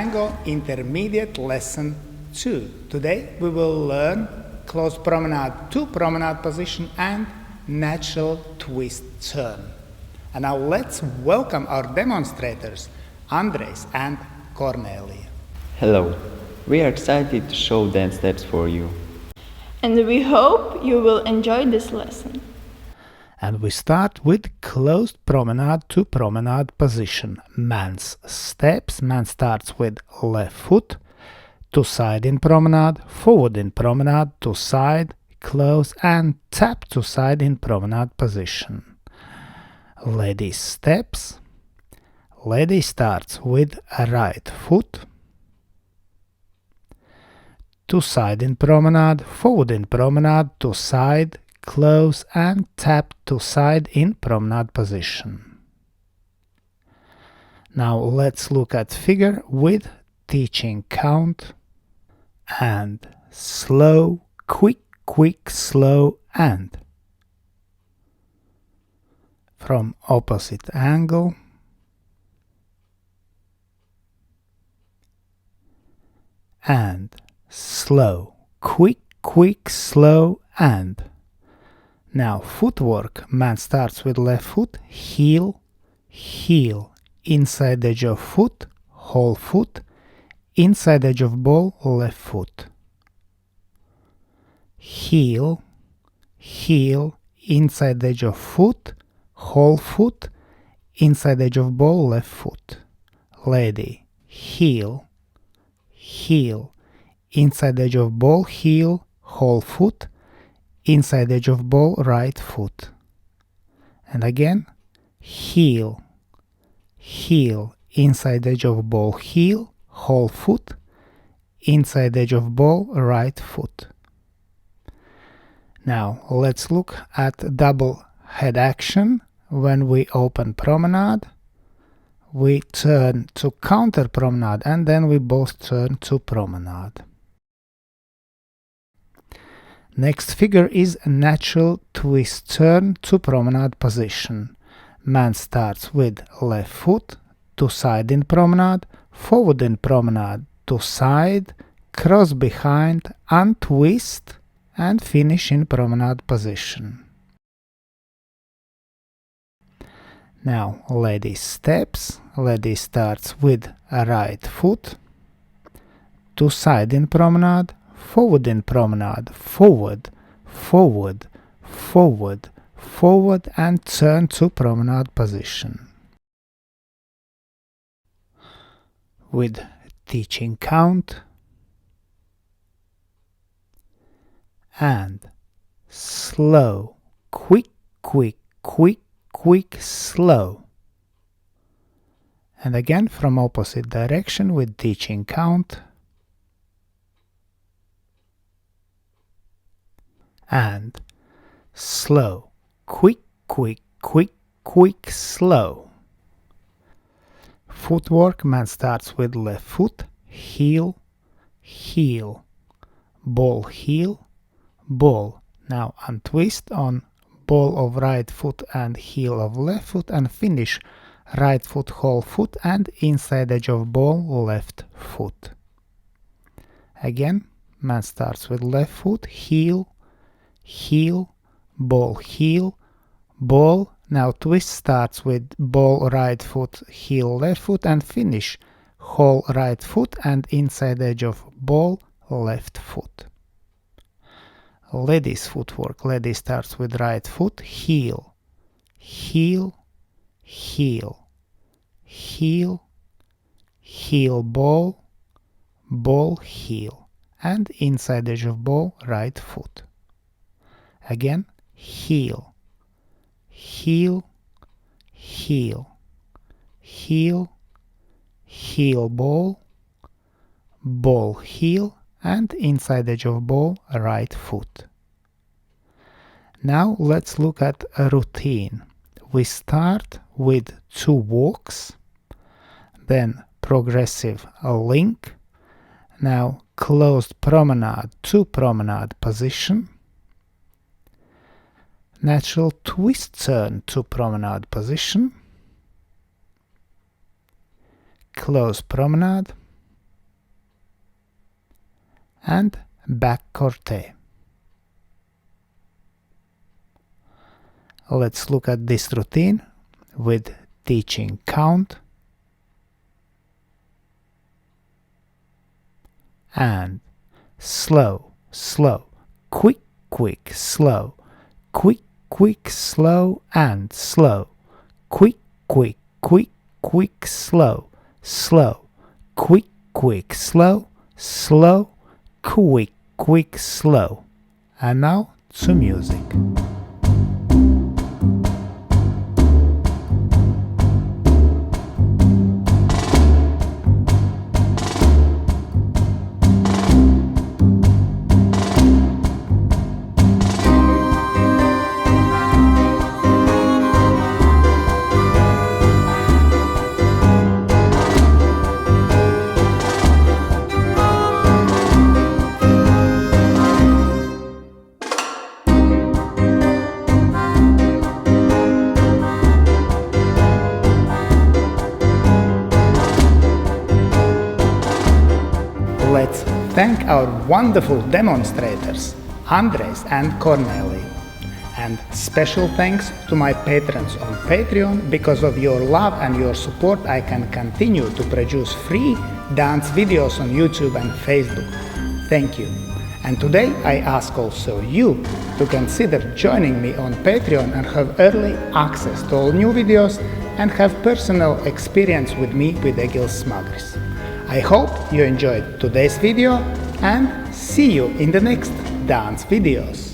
Tango Intermediate Lesson 2. Today we will learn close promenade to promenade position and natural twist turn. And now let's welcome our demonstrators, Andrejs and Kornelija. Hello, we are excited to show dance steps for you. And we hope you will enjoy this lesson. And we start with closed promenade to promenade position. Man's steps. Man starts with left foot, to side in promenade, forward in promenade, to side, close and tap to side in promenade position. Lady steps. Lady starts with a right foot, to side in promenade, forward in promenade, to side, close and tap to side in promenade position. Now let's look at figure with teaching count and slow, quick, quick, slow and. From opposite angle. And slow, quick, quick, slow and. Now footwork, man starts with left foot, heel, heel, inside edge of foot, whole foot, inside edge of ball, left foot. Heel, heel, inside edge of foot, whole foot, inside edge of ball, left foot. Lady, heel, heel, inside edge of ball, heel, whole foot, inside edge of ball, right foot. And again, heel, heel, inside edge of ball, heel, whole foot, inside edge of ball, right foot. Now let's look at double head action. When we open promenade, we turn to counter promenade and then we both turn to promenade. Next figure is a natural twist turn to promenade position. Man starts with left foot, to side in promenade, forward in promenade, to side, cross behind, untwist and finish in promenade position. Now lady steps. Lady starts with a right foot, to side in promenade, forward in promenade, forward, forward, forward, forward and turn to promenade position. With teaching count and slow, quick, quick, quick, quick, slow. And again from opposite direction with teaching count and slow, quick, quick, quick, quick, slow. Footwork, man starts with left foot, heel, heel, ball, heel, ball. Now untwist on ball of right foot and heel of left foot and finish right foot, whole foot and inside edge of ball, left foot. Again, man starts with left foot, heel, heel, ball, heel, ball. Now twist starts with ball, right foot, heel, left foot and finish whole right foot and inside edge of ball, left foot. Lady's footwork. Lady starts with right foot, heel, heel, heel, heel, heel, ball, ball, heel and inside edge of ball, right foot. Again, heel, heel, heel, heel, heel, ball, ball, heel and inside edge of ball, right foot. Now let's look at a routine. We start with 2 walks, then progressive link, now closed promenade to promenade position, natural twist turn to promenade position, close promenade, and back corte. Let's look at this routine with teaching count and slow, slow, quick, quick, slow, quick, quick, slow, and slow, quick, quick, quick, quick, slow, slow, quick, quick, slow, slow, quick, quick, slow. And now to music. Let's thank our wonderful demonstrators, Andrejs and Kornelija. And special thanks to my patrons on Patreon. Because of your love and your support, I can continue to produce free dance videos on YouTube and Facebook. Thank you. And today I ask also you to consider joining me on Patreon and have early access to all new videos and have personal experience with me with Egils Smagris. I hope you enjoyed today's video and see you in the next dance videos.